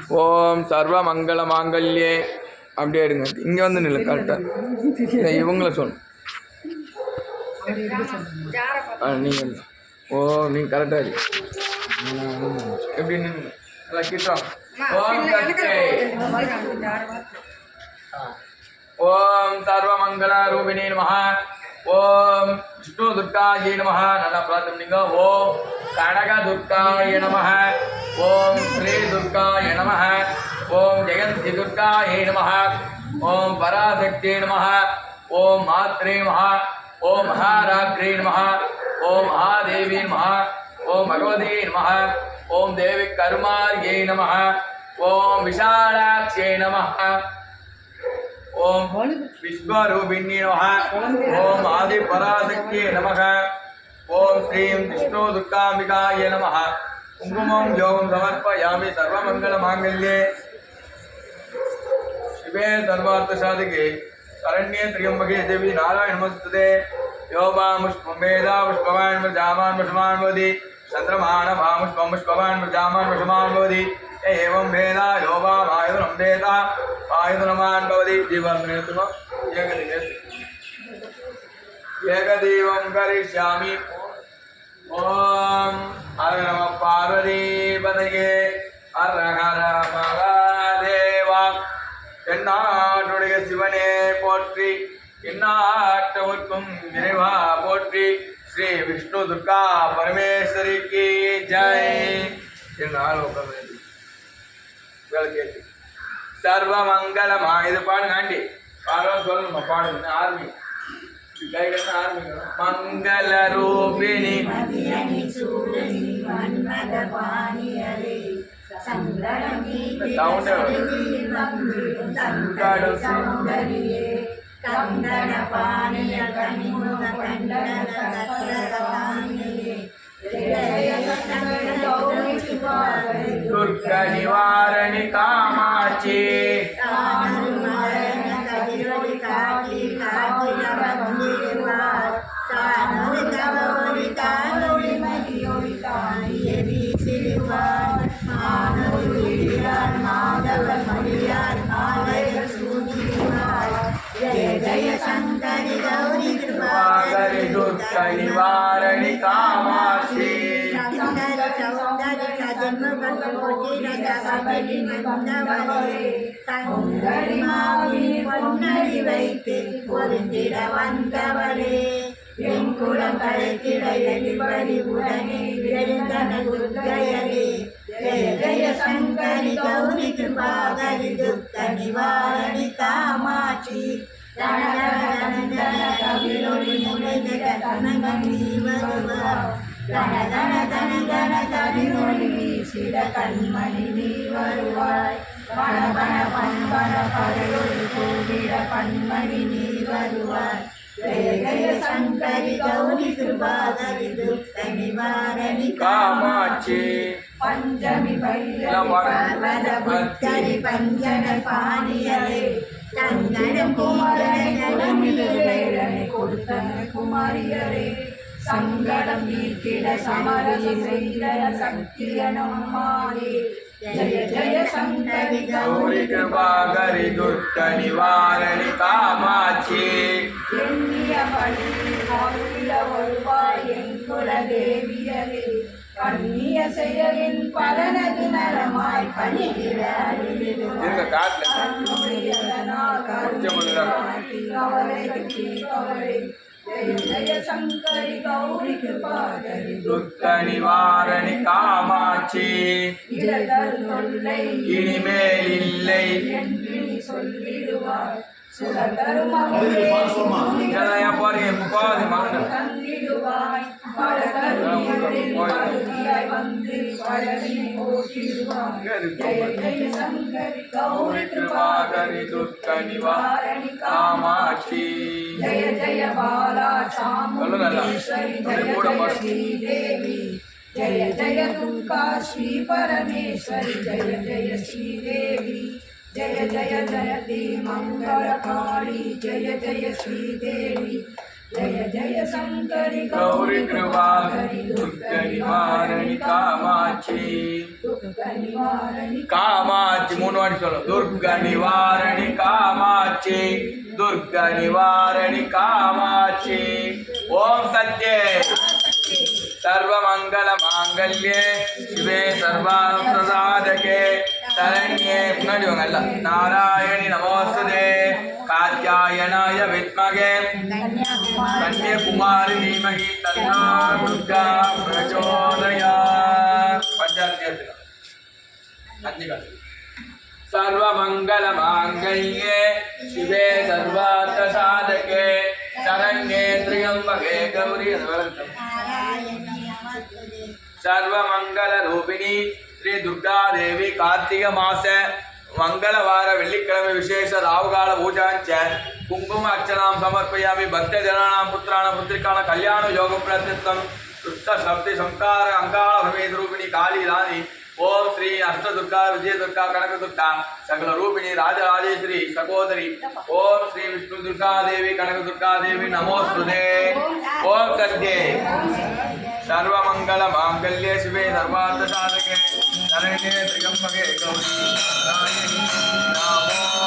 ஓம் சர்வ மங்கள மாங்கல்யே. அப்படியே எடுங்க, இங்கே வந்து நில்லு கரெக்டாக. இவங்கள சொல்லணும். நீங்கள் ஓ நீங்கள் கரெக்டாக இருக்கு. எப்படி நின்று கிட்டோம். ஓம் ஓம் சர்வ மங்கள ரூபிணி நமஹ. ஓம் விஷ்ணு துர்காயை நமஹ. நல்லா பிரார்த்தனை. ஓம் கனக துர்காய நமஹ. ஓம் ஸ்ரீ துர்காய நமஹ. ஓம் ஜெயந்தி துர்காயை நமஹ. ஓம் பராசக்தியை நமஹ. ஓம் மாத்ரே நமஹ. ஓம் மகாராத்ரே நமஹ. ஓம் மகாதேவி நமஹ. ஓம் பகவதி நமஹ. ஓம் தேவி கருமார்யை நமஹ. ஓம் விஷாலாட்சியை நமஹ. ஓம் விஸ்வரூபிணி நமஹ. ஓம் ஆதி பராசக்தியை நமஹ. ஓம் ஸ்ரீம் விஷ்ணு துர்காம்பிகாய நமஹ. குங்குமம் யோகம் சமர்ப்பயாமி. சர்வமங்கள மாங்கல்யே शिवे सर्वार्थ साधिके शरण्ये त्र्यंबके देवी नारायण नमस्ते. योपामुष्पं वेदा पुष्पवान् जामान् पुष्पान् भवति. चन्द्रमान भामुष्पं पुष्पवान् जामान् पुष्पान् भवति. एवं वेदा योपामायुधनं वेदा आयुधनमान् भवति. जीवनमेतुम एकदेवं करिष्यामि. ओम हर नमः पार्वती पतये. हर हर महादेवा. எந்நாட்டுடைய சிவனே போற்றி. எந்நாட்டவர்க்கும் இறைவா போற்றி. ஸ்ரீ விஷ்ணு துர்கா பரமேஸ்வரிக்கு ஜெய். கேட்டு சர்வ மங்களமா. இது பாடுங்க ஆண்டி. பாடம் சொல்லணுமா? பாடுங்க. ஆர்மி கைடன்னு ஆரம்பிக்கணும். மங்கள ரூபிணி துர்க நிவாரணி காமாட்சி. दुर्गा निवारणी कामाक्षी. வெண்குளம் கலைக்கிடையடி உடனே விழுந்தன துர்க்கையரே. ஜய ஜய சங்கரி கௌரி கிருபாகரி துர்க நிவாரணி காமாட்சி. கவிழொளி முளைந்திட கனகமி வருவார். கன கன கன கன கவிழொளி வீசிட கண்மணி நீ வருவாய். பண பண பண்பன படையொளி கூடிட பண்மணி நீ வருவாய். ஜய ஜய சங்கரி கௌரி கிருபாகரி துர்க நிவாரணி காமாட்சி. பஞ்சமி பைரவர புத்தரி பஞ்சன பாணியரே. தங்கடம் குமரனை கொடுத்தன குமாரியரே. சங்கடம் நீக்கிட சமரசி செய்த சக்தியனம்மாயே. ஜய ஜய சங்கரி கௌரி கிருபாகரி துர்க நிவாரணி காமாட்சி. எண்ணிய படி வருவாய் என் குலதேவியரே. கண்ணிய செயலின் பலனது நலமாய் பணிகிற சங்கரி கௌரி கிருபாகரி துர்க நிவாரணி காமாட்சி. தொல்லை இனிமேல் இல்லை என்று சொல்லிடுவார். நிவாரணி காமாட்சி. ஜய ஜய பாலா சாமுண்டீஸ்வரி ஜய ஸ்ரீதேவி. ஜய ஜய துர்கா ஸ்ரீ பரமேஸ்வரி ஜய ஜய ஸ்ரீதேவி. जय जय जयति मंगलकाली जय जय श्रीदेवी. जय जय शंकरी गौरी कृपाकरी दुर्ग निवारणी कामाक्षी. दुर्ग निवारणी कामाक्षी. மூணு வாட்டி சொல்லணும். துர்க நிவாரணி காமாட்சி, துர்க நிவாரணி காமாட்சி. ஓம் சத்யே சர்வமங்கள மாங்கல்யே சிவே சர்வார்த்த சாதகே சரண்யே. முன்னாடி வாங்க எல்லாம். நாராயணி நமோஸ்துதே காத்யாயனாய வித்மகே கன்யாகுமாரி தீமஹி தன்னோ துர்கா பிரச்சோதயாத். பஞ்சாயத்து அஞ்சு காசு. சர்வமங்கள மாங்கல்யே சிவே சர்வார்த்த சாதகே சரண்யே த்ரியம்பகே கௌரி. சர்வமங்கள ரூபிணி ஸ்ரீ துர்கா தேவி. கார்த்திக மாச மங்களவார வெள்ளிக்கிழமை விசேஷ ராவுகால பூஜாஞ்ச குங்கும அர்ச்சனாம் சமர்ப்பயாமி. பக்த ஜனானாம் புத்திராண புத்திரிக்கான கல்யாண யோக பிரதித்தம் சுத்த சப்தி சம்கார அங்காள பிரமேத ரூபிணி காளி ராணி. ஓம் ஸ்ரீ அஷ்டதுர்கா விஜயதுர்கா கனகதுர்கா சகல ரூபிணி ராஜராஜேஸ்வரி சகோதரி. ஓம் ஸ்ரீ விஷ்ணு துர்கா தேவி கனகதுர்கா தேவி நமோஸ்துதே. ஓம் சத்யே சர்வமங்கள மாங்கல்யே சிவே சர்வார்த்த சாதகே சரண்யே த்ரியம்பகே கௌரி நாராயணி நமோ